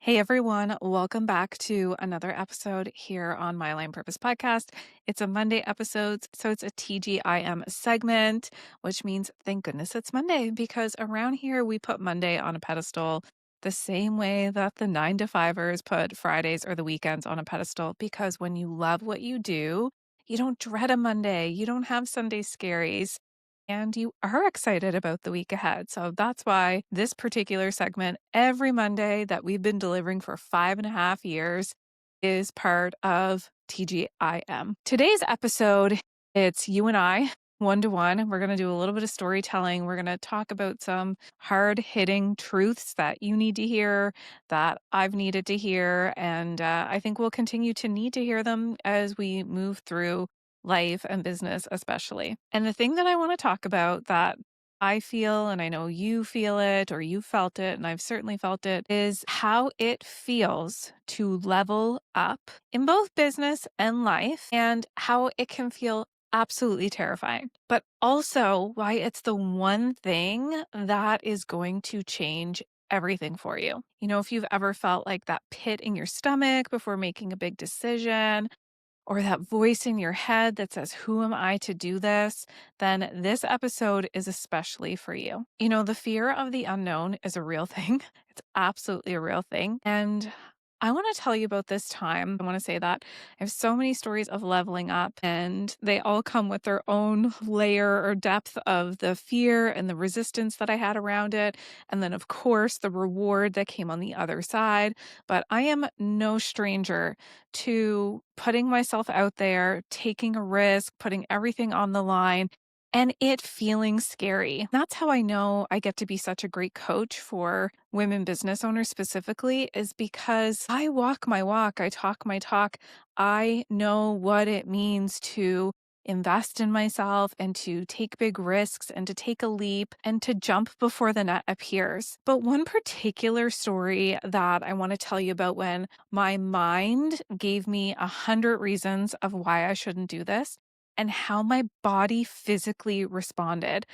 Hey everyone, welcome back to another episode here on My Line Purpose podcast. It's a Monday episode, so it's a TGIM segment, which means thank goodness it's Monday because around here we put Monday on a pedestal the same way that the 9 to 5ers put Fridays or the weekends on a pedestal because when you love what you do, you don't dread a Monday, you don't have Sunday scaries and you are excited about the week ahead. So that's why this particular segment, every Monday that we've been delivering for 5.5 years, is part of TGIM. Today's episode, it's you and I, one to one. We're going to do a little bit of storytelling. We're going to talk about some hard hitting truths that you need to hear, that I've needed to hear. And I think we'll continue to need to hear them as we move through life and business, especially. And the thing that I want to talk about that I feel, and I know you feel it or you felt it, and I've certainly felt it, is how it feels to level up in both business and life, and how it can feel absolutely terrifying, but also why it's the one thing that is going to change everything for you. You know, if you've ever felt like that pit in your stomach before making a big decision, or that voice in your head that says, who am I to do this? Then this episode is especially for you. You know, the fear of the unknown is a real thing. It's absolutely a real thing. And I want to tell you about this time. I want to say that I have so many stories of leveling up, and they all come with their own layer or depth of the fear and the resistance that I had around it. And then, of course, the reward that came on the other side. But I am no stranger to putting myself out there, taking a risk, putting everything on the line, and it feeling scary. That's how I know I get to be such a great coach for women business owners specifically, is because I walk my walk, I talk my talk. I know what it means to invest in myself and to take big risks and to take a leap and to jump before the net appears. But one particular story that I want to tell you about when my mind gave me 100 reasons of why I shouldn't do this and how my body physically responded.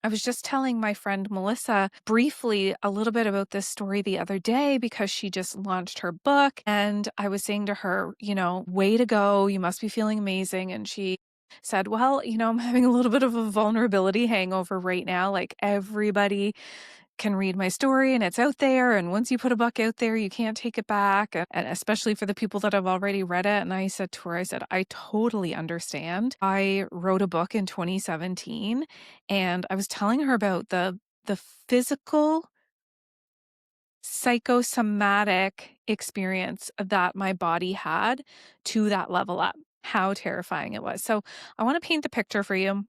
I was just telling my friend Melissa briefly a little bit about this story the other day because she just launched her book. And I was saying to her, you know, way to go. You must be feeling amazing. And she said, well, you know, I'm having a little bit of a vulnerability hangover right now. Like everybody can read my story and it's out there. And once you put a book out there, you can't take it back. And especially for the people that have already read it. And I said to her, I said, I totally understand. I wrote a book in 2017 and I was telling her about the physical psychosomatic experience that my body had to that level up, how terrifying it was. So I want to paint the picture for you.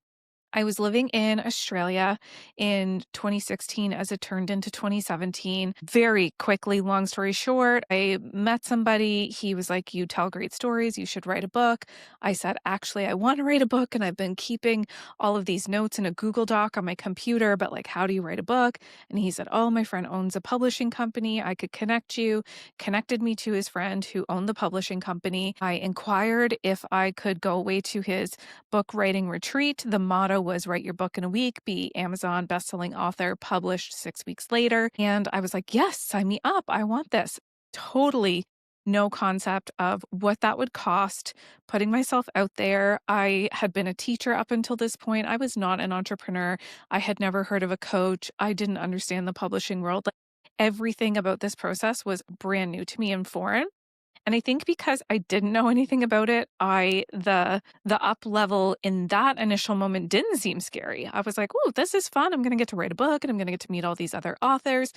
I was living in Australia in 2016 as it turned into 2017. Very quickly, long story short, I met somebody. He was like, you tell great stories. You should write a book. I said, actually, I want to write a book. And I've been keeping all of these notes in a Google Doc on my computer, but like, how do you write a book? And he said, oh, my friend owns a publishing company. I could connect you, connected me to his friend who owned the publishing company. I inquired if I could go away to his book writing retreat. The motto was write your book in a week, be Amazon bestselling author, published 6 weeks later. And I was like, yes, sign me up. I want this. Totally no concept of what that would cost, putting myself out there. I had been a teacher up until this point. I was not an entrepreneur. I had never heard of a coach. I didn't understand the publishing world. Like, everything about this process was brand new to me and foreign. And I think because I didn't know anything about it, the up level in that initial moment didn't seem scary. I was like, "Oh, this is fun. I'm going to get to write a book and I'm going to get to meet all these other authors."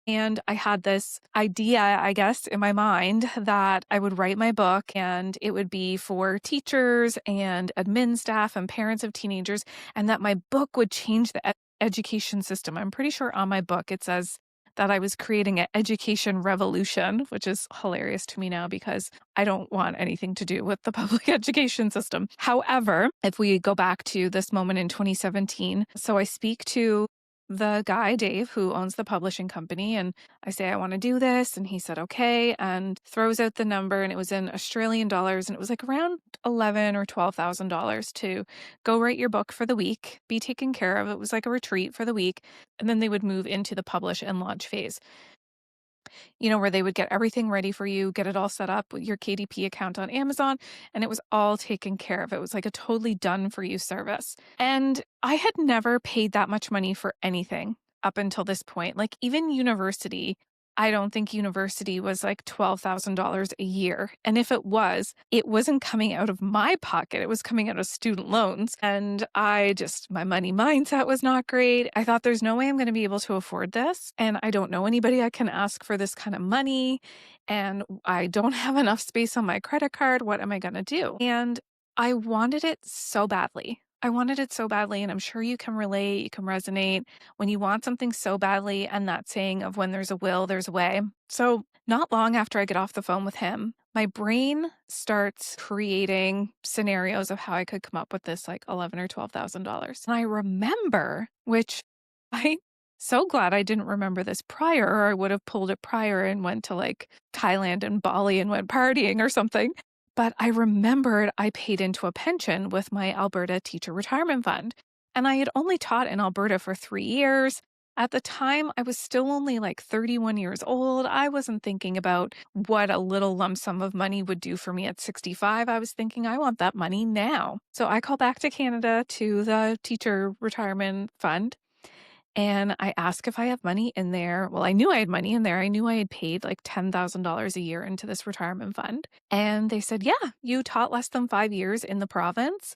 And I had this idea, I guess, in my mind that I would write my book and it would be for teachers and admin staff and parents of teenagers, and that my book would change the education system. I'm pretty sure on my book it says that I was creating an education revolution, which is hilarious to me now because I don't want anything to do with the public education system. However, if we go back to this moment in 2017, so I speak to the guy, Dave, who owns the publishing company, and I say, I want to do this. And he said, okay, and throws out the number. And it was in Australian dollars. And it was like around 11 or $12,000 to go write your book for the week, be taken care of. It was like a retreat for the week. And then they would move into the publish and launch phase. where they would get everything ready for you, get it all set up with your KDP account on Amazon, and it was all taken care of. It was like a totally done for you service. And I had never paid that much money for anything up until this point. Like even university, I don't think university was like $12,000 a year. And if it wasn't coming out of my pocket. It was coming out of student loans. And my money mindset was not great. I thought there's no way I'm going to be able to afford this. And I don't know anybody I can ask for this kind of money. And I don't have enough space on my credit card. What am I going to do? And I wanted it so badly. I wanted it so badly. And I'm sure you can relate, you can resonate when you want something so badly, and that saying of when there's a will, there's a way. So, not long after I get off the phone with him, my brain starts creating scenarios of how I could come up with this like $11,000 or $12,000. And I remember, which I'm so glad I didn't remember this prior, or I would have pulled it prior and went to like Thailand and Bali and went partying or something. But I remembered I paid into a pension with my Alberta Teacher Retirement Fund. And I had only taught in Alberta for 3 years. At the time, I was still only like 31 years old. I wasn't thinking about what a little lump sum of money would do for me at 65. I was thinking, I want that money now. So I called back to Canada to the Teacher Retirement Fund and I asked if I have money in there. Well, I knew I had money in there. I knew I had paid like $10,000 a year into this retirement fund. And they said, yeah, you taught less than 5 years in the province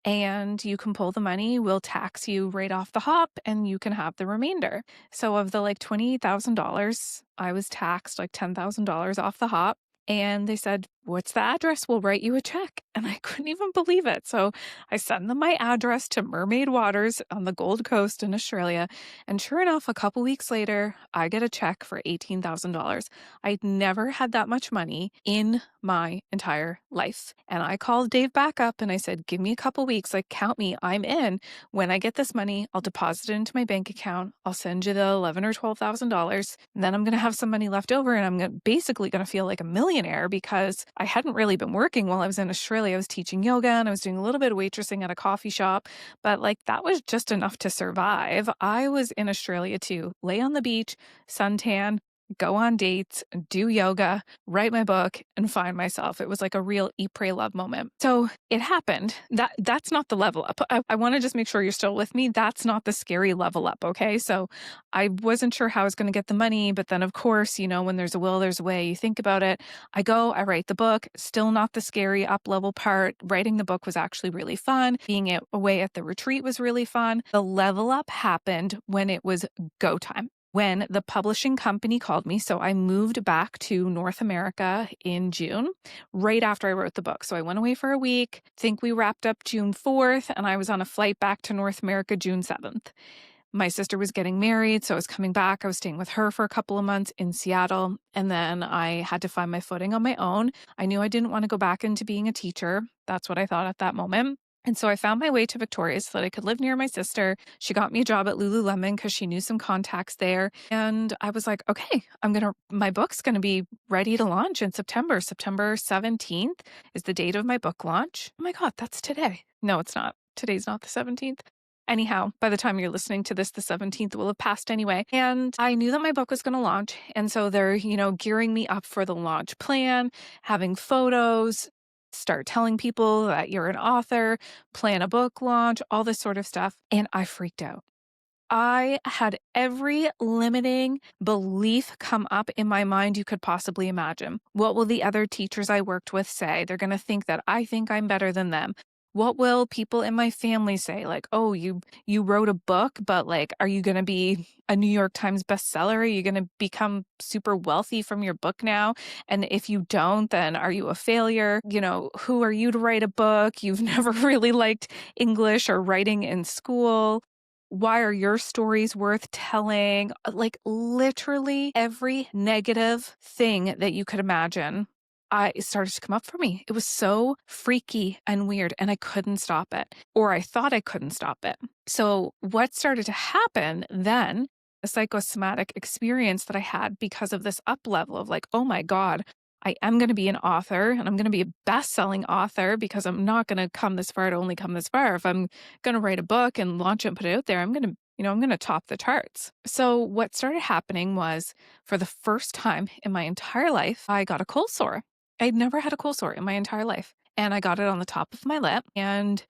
and you can pull the money. We'll tax you right off the hop and you can have the remainder. So of the like $28,000, I was taxed like $10,000 off the hop. And they said, what's the address? We'll write you a check. And I couldn't even believe it. So I sent them my address to Mermaid Waters on the Gold Coast in Australia. And sure enough, a couple weeks later, I get a check for $18,000. I'd never had that much money in my entire life. And I called Dave back up and I said, give me a couple weeks, like count me, I'm in. When I get this money, I'll deposit it into my bank account. I'll send you the $11,000 or $12,000. And then I'm going to have some money left over and I'm basically going to feel like a millionaire because I hadn't really been working while I was in Australia. I was teaching yoga and I was doing a little bit of waitressing at a coffee shop, but like that was just enough to survive. I was in Australia to lay on the beach, suntan, go on dates, do yoga, write my book, and find myself. It was like a real eat, pray, love moment. So it happened. That's not the level up. I want to just make sure you're still with me. That's not the scary level up, okay? So I wasn't sure how I was going to get the money, but then of course, when there's a will, there's a way. You think about it. I write the book, still not the scary up level part. Writing the book was actually really fun. Being away at the retreat was really fun. The level up happened when it was go time. When the publishing company called me. So I moved back to North America in June, right after I wrote the book. So I went away for a week. I think we wrapped up June 4th, and I was on a flight back to North America June 7th. My sister was getting married, so I was coming back. I was staying with her for a couple of months in Seattle, and then I had to find my footing on my own. I knew I didn't want to go back into being a teacher. That's what I thought at that moment. And so I found my way to Victoria so that I could live near my sister. She got me a job at Lululemon because she knew some contacts there. And I was like, okay, my book's going to be ready to launch in September. September 17th is the date of my book launch. Oh my God, that's today. No, it's not. Today's not the 17th. Anyhow, by the time you're listening to this, the 17th will have passed anyway. And I knew that my book was going to launch. And so they're, gearing me up for the launch plan, having photos, start telling people that you're an author, plan a book launch, all this sort of stuff. And I freaked out. I had every limiting belief come up in my mind you could possibly imagine. What will the other teachers I worked with say? They're going to think that I think I'm better than them. What will people in my family say? Like, oh, you wrote a book, but like, are you going to be a New York Times bestseller? Are you going to become super wealthy from your book now? And if you don't, then are you a failure? Who are you to write a book? You've never really liked English or writing in school. Why are your stories worth telling? Like literally every negative thing that you could imagine. It started to come up for me. It was so freaky and weird, and I couldn't stop it, or I thought I couldn't stop it. So what started to happen then, a psychosomatic experience that I had because of this up level of like, oh my God, I am going to be an author and I'm going to be a best-selling author because I'm not going to come this far to only come this far. If I'm going to write a book and launch it and put it out there, I'm going to I'm going to top the charts. So what started happening was for the first time in my entire life, I got a cold sore. I'd never had a cold sore in my entire life. And I got it on the top of my lip. And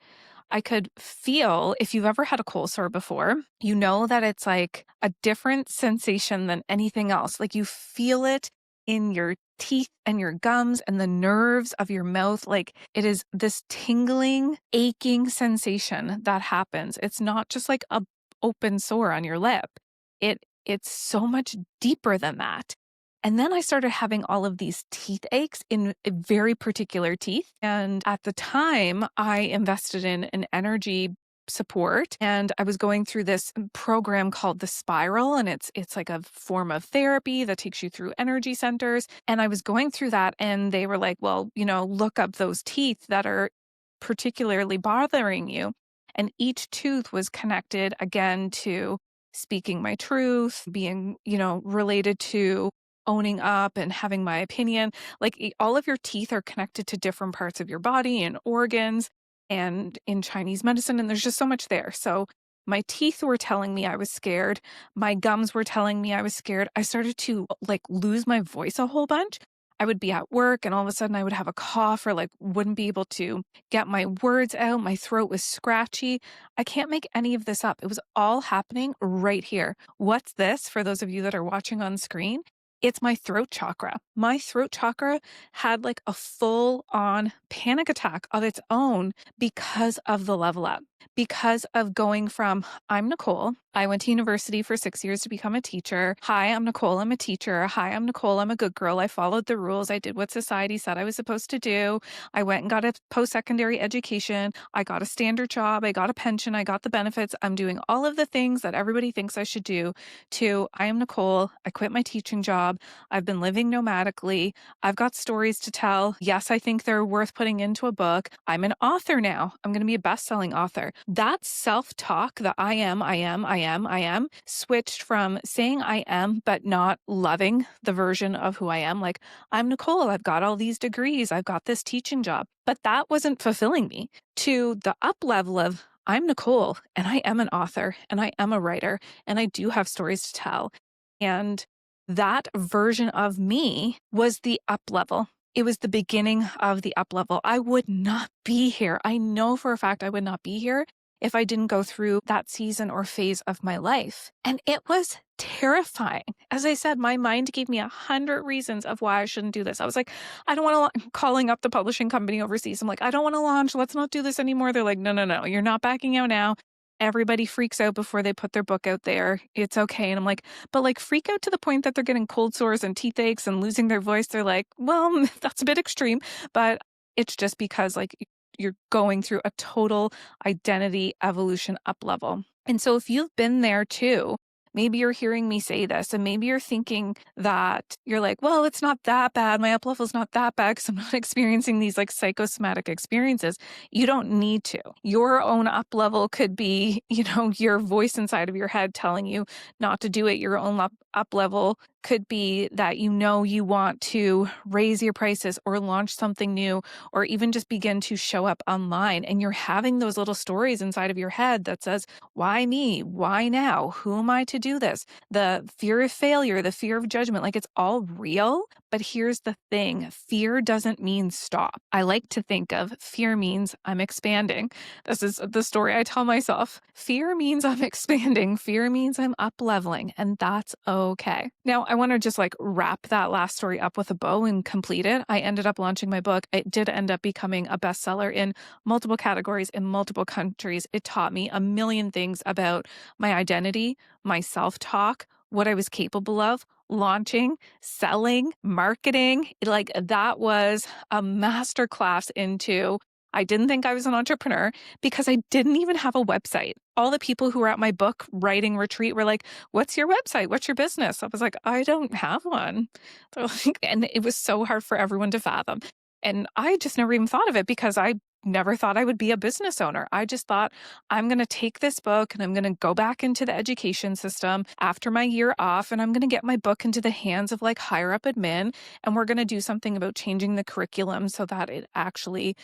I could feel, if you've ever had a cold sore before, you know that it's like a different sensation than anything else. Like you feel it in your teeth and your gums and the nerves of your mouth. Like it is this tingling, aching sensation that happens. It's not just like a open sore on your lip. It's so much deeper than that. And then I started having all of these teeth aches in very particular teeth. And at the time, I invested in an energy support and I was going through this program called the Spiral, and it's like a form of therapy that takes you through energy centers. And I was going through that and they were like, well, look up those teeth that are particularly bothering you. And each tooth was connected again to speaking my truth, being, related to owning up and having my opinion. Like all of your teeth are connected to different parts of your body and organs and in Chinese medicine. And there's just so much there. So my teeth were telling me I was scared. My gums were telling me I was scared. I started to like lose my voice a whole bunch. I would be at work and all of a sudden I would have a cough or like wouldn't be able to get my words out. My throat was scratchy. I can't make any of this up. It was all happening right here. What's this for those of you that are watching on screen? It's my throat chakra. My throat chakra had like a full on panic attack of its own because of the level up, because of going from I'm Nicole. I went to university for 6 years to become a teacher. Hi, I'm Nicole. I'm a teacher. Hi, I'm Nicole. I'm a good girl. I followed the rules. I did what society said I was supposed to do. I went and got a post-secondary education. I got a standard job. I got a pension. I got the benefits. I'm doing all of the things that everybody thinks I should do to I am Nicole. I quit my teaching job. I've been living nomadically. I've got stories to tell. Yes, I think they're worth putting into a book. I'm an author now. I'm going to be a best-selling author. That self-talk, the I am, switched from saying I am, but not loving the version of who I am. Like, I'm Nicole. I've got all these degrees. I've got this teaching job. But that wasn't fulfilling me. To the up level of I'm Nicole and I am an author and I am a writer and I do have stories to tell. And that version of me was the up level. It was the beginning of the up level. I would not be here. I know for a fact I would not be here if I didn't go through that season or phase of my life. And it was terrifying. As I said, my mind gave me 100 reasons of why I shouldn't do this. I was like, I don't want to calling up the publishing company overseas. I'm like, I don't want to launch. Let's not do this anymore. They're like, no, you're not backing out now. Everybody freaks out before they put their book out there. It's okay. And I'm like, but like freak out to the point that they're getting cold sores and teeth aches and losing their voice. They're like, well, that's a bit extreme, but it's just because like you're going through a total identity evolution up level. And so if you've been there too, maybe you're hearing me say this and maybe you're thinking that you're like, well, it's not that bad. My up level is not that bad because I'm not experiencing these like psychosomatic experiences. You don't need to. Your own up level could be, your voice inside of your head telling you not to do it. Your own up level could be that you want to raise your prices or launch something new or even just begin to show up online. And you're having those little stories inside of your head that says, why me? Why now? Who am I to do this? The fear of failure, the fear of judgment, like it's all real. But here's the thing. Fear doesn't mean stop. I like to think of fear means I'm expanding. This is the story I tell myself. Fear means I'm expanding. Fear means I'm up leveling, and that's okay. Now, I want to just like wrap that last story up with a bow and complete it. I ended up launching my book. It did end up becoming a bestseller in multiple categories in multiple countries. It taught me a million things about my identity, my self-talk, what I was capable of, launching, selling, marketing. Like that was a masterclass into I didn't think I was an entrepreneur because I didn't even have a website. All the people who were at my book writing retreat were like, what's your website? What's your business? I was like, I don't have one. And it was so hard for everyone to fathom. And I just never even thought of it because I never thought I would be a business owner. I just thought I'm going to take this book and I'm going to go back into the education system after my year off and I'm going to get my book into the hands of like higher up admin and we're going to do something about changing the curriculum so that it actually,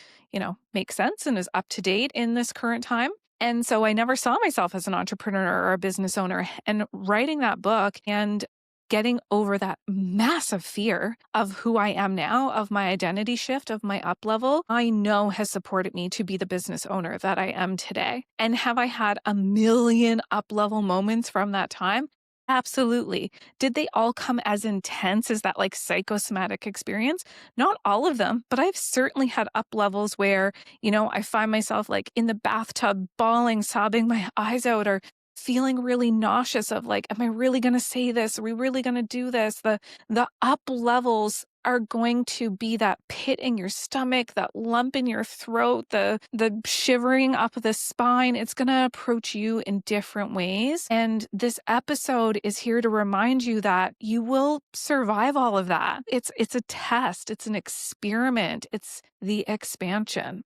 makes sense and is up to date in this current time. And so I never saw myself as an entrepreneur or a business owner. And writing that book and getting over that massive fear of who I am now, of my identity shift, of my up level, I know has supported me to be the business owner that I am today. And have I had a million up level moments from that time? Absolutely. Did they all come as intense as that like psychosomatic experience? Not all of them, but I've certainly had up levels where, I find myself like in the bathtub, bawling, sobbing my eyes out, or feeling really nauseous of like, am I really going to say this? Are we really going to do this? The up levels are going to be that pit in your stomach, that lump in your throat, the shivering up the spine. It's going to approach you in different ways. And this episode is here to remind you that you will survive all of that. It's a test. It's an experiment. It's the expansion.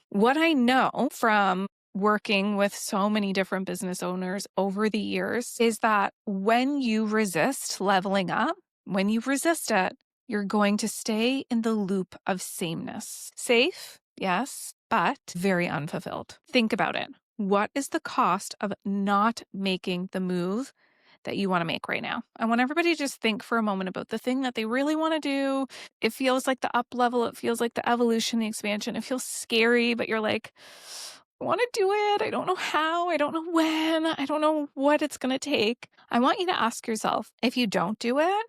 What I know from working with so many different business owners over the years is that when you resist leveling up, when you resist it, you're going to stay in the loop of sameness. Safe, yes, but very unfulfilled. Think about it. What is the cost of not making the move that you want to make right now? I want everybody to just think for a moment about the thing that they really want to do. It feels like the up level. It feels like the evolution, the expansion. It feels scary, but you're like, I want to do it. I don't know how. I don't know when. I don't know what it's going to take. I want you to ask yourself, if you don't do it,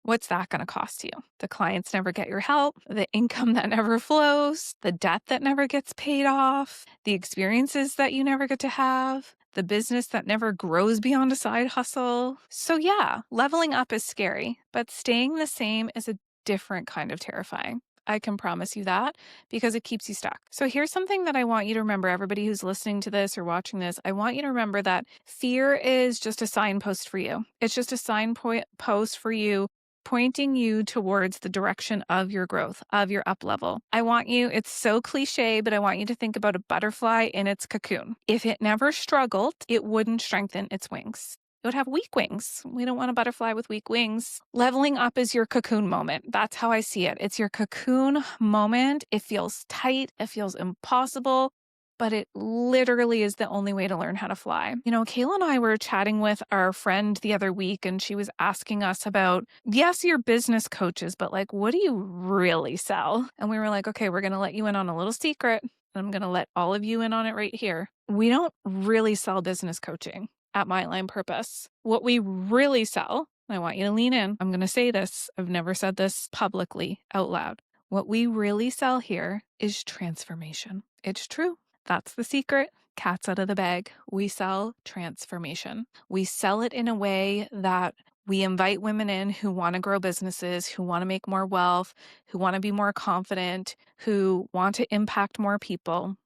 what's that going to cost you? The clients never get your help, the income that never flows, the debt that never gets paid off, the experiences that you never get to have, the business that never grows beyond a side hustle. So yeah, leveling up is scary, but staying the same is a different kind of terrifying. I can promise you that, because it keeps you stuck. So here's something that I want you to remember, everybody who's listening to this or watching this. I want you to remember that fear is just a signpost for you. It's just a signpost for you, pointing you towards the direction of your growth, of your up level. I want you, it's so cliche, but I want you to think about a butterfly in its cocoon. If it never struggled, it wouldn't strengthen its wings. It would have weak wings. We don't want a butterfly with weak wings. Leveling up is your cocoon moment. That's how I see it. It's your cocoon moment. It feels tight. It feels impossible, but it literally is the only way to learn how to fly. Kayla and I were chatting with our friend the other week, and she was asking us about, yes, you're business coaches, but like, what do you really sell? And we were like, okay, we're going to let you in on a little secret. I'm going to let all of you in on it right here. We don't really sell business coaching at My Line Purpose. What we really sell, I want you to lean in. I'm going to say this. I've never said this publicly out loud. What we really sell here is transformation. It's true. That's the secret. Cat's out of the bag. We sell transformation. We sell it in a way that we invite women in who want to grow businesses, who want to make more wealth, who want to be more confident, who want to impact more people.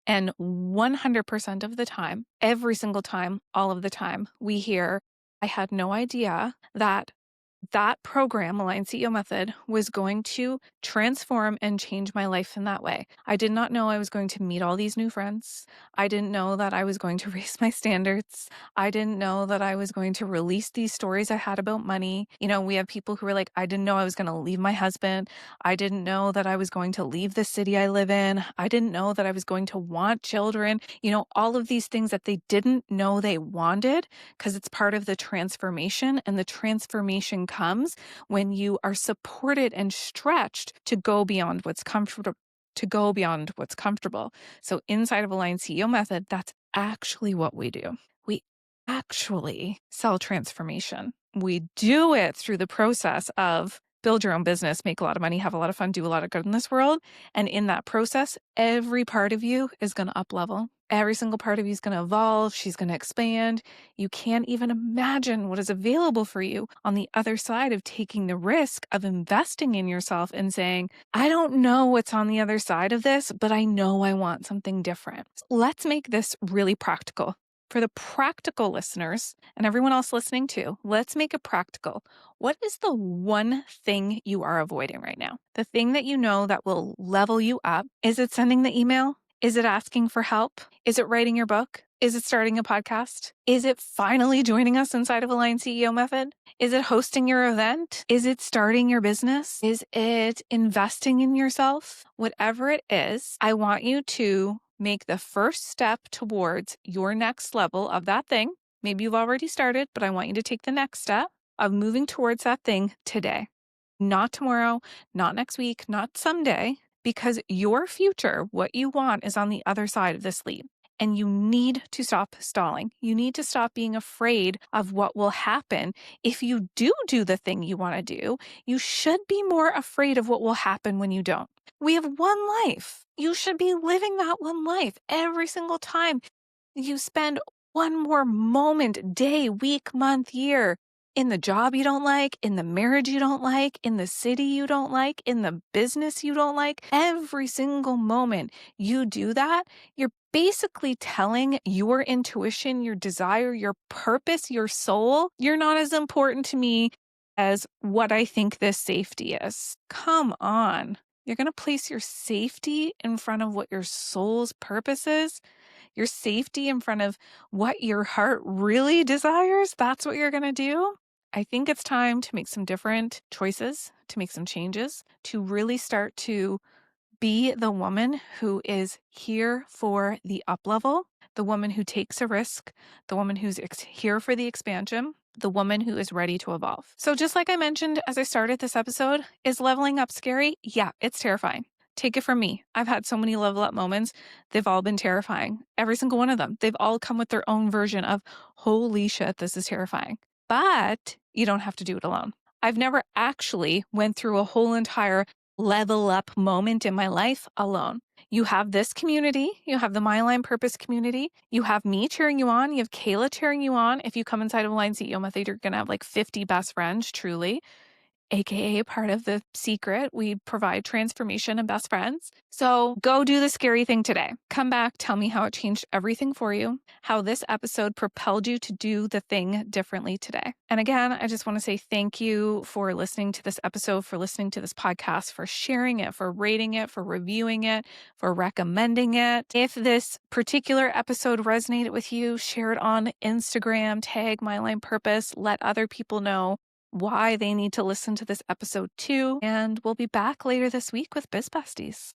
And 100% of the time, every single time, all of the time, we hear, I had no idea that program, Align CEO Method, was going to transform and change my life in that way. I did not know I was going to meet all these new friends. I didn't know that I was going to raise my standards. I didn't know that I was going to release these stories I had about money. We have people who are like, I didn't know I was going to leave my husband. I didn't know that I was going to leave the city I live in. I didn't know that I was going to want children. All of these things that they didn't know they wanted, because it's part of the transformation, and the transformation comes when you are supported and stretched to go beyond what's comfortable. So inside of Align CEO Method, that's actually what we do. We actually sell transformation. We do it through the process of build your own business, make a lot of money, have a lot of fun, do a lot of good in this world. And in that process, every part of you is going to up level. Every single part of you is going to evolve. She's going to expand. You can't even imagine what is available for you on the other side of taking the risk of investing in yourself and saying, I don't know what's on the other side of this, but I know I want something different. Let's make this really practical. For the practical listeners and everyone else listening too, let's make it practical. What is the one thing you are avoiding right now? The thing that you know that will level you up? Is it sending the email? Is it asking for help? Is it writing your book? Is it starting a podcast? Is it finally joining us inside of Align CEO Method? Is it hosting your event? Is it starting your business? Is it investing in yourself? Whatever it is, I want you to make the first step towards your next level of that thing. Maybe you've already started, but I want you to take the next step of moving towards that thing today. Not tomorrow, not next week, not someday, because your future, what you want, is on the other side of this leap. And you need to stop stalling. You need to stop being afraid of what will happen if you do the thing you want to do. You should be more afraid of what will happen when you don't. We have one life. You should be living that one life every single time you spend one more moment, day, week, month, year in the job you don't like, in the marriage you don't like, in the city you don't like, in the business you don't like. Every single moment you do that, you're basically telling your intuition, your desire, your purpose, your soul, you're not as important to me as what I think this safety is. Come on. You're going to place your safety in front of what your soul's purpose is, your safety in front of what your heart really desires. That's what you're going to do. I think it's time to make some different choices, to make some changes, to really start to be the woman who is here for the up level, the woman who takes a risk, the woman who's here for the expansion, the woman who is ready to evolve. So just like I mentioned as I started this episode, is leveling up scary? Yeah, it's terrifying. Take it from me. I've had so many level up moments. They've all been terrifying. Every single one of them. They've all come with their own version of, holy shit, this is terrifying. But you don't have to do it alone. I've never actually went through a whole entire level up moment in my life alone. You have this community, you have the My Line Purpose community, you have me cheering you on, you have Kayla cheering you on. If you come inside of Line CEO Method, you're going to have like 50 best friends, truly. AKA part of the secret. We provide transformation and best friends. So go do the scary thing today. Come back, tell me how it changed everything for you, how this episode propelled you to do the thing differently today. And again, I just want to say thank you for listening to this episode, for listening to this podcast, for sharing it, for rating it, for reviewing it, for recommending it. If this particular episode resonated with you, share it on Instagram, tag My Line Purpose, let other people know why they need to listen to this episode too. And we'll be back later this week with Biz Besties.